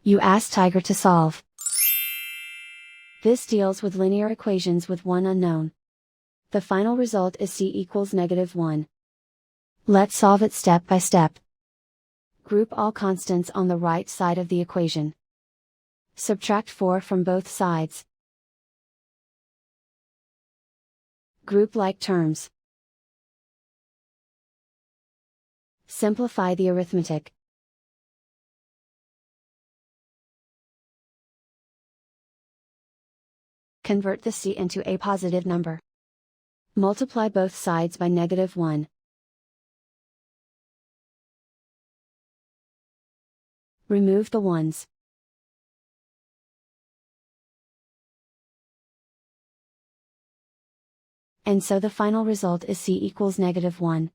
You ask Tiger to solve. This deals with linear equations with one unknown. The final result is c equals -1. Let's solve it step by step. Group all constants on the right side of the equation. Subtract 4 from both sides. Group like terms. Simplify the arithmetic. Convert the c into a positive number. Multiply both sides by -1. Remove the ones. And so the final result is c equals -1.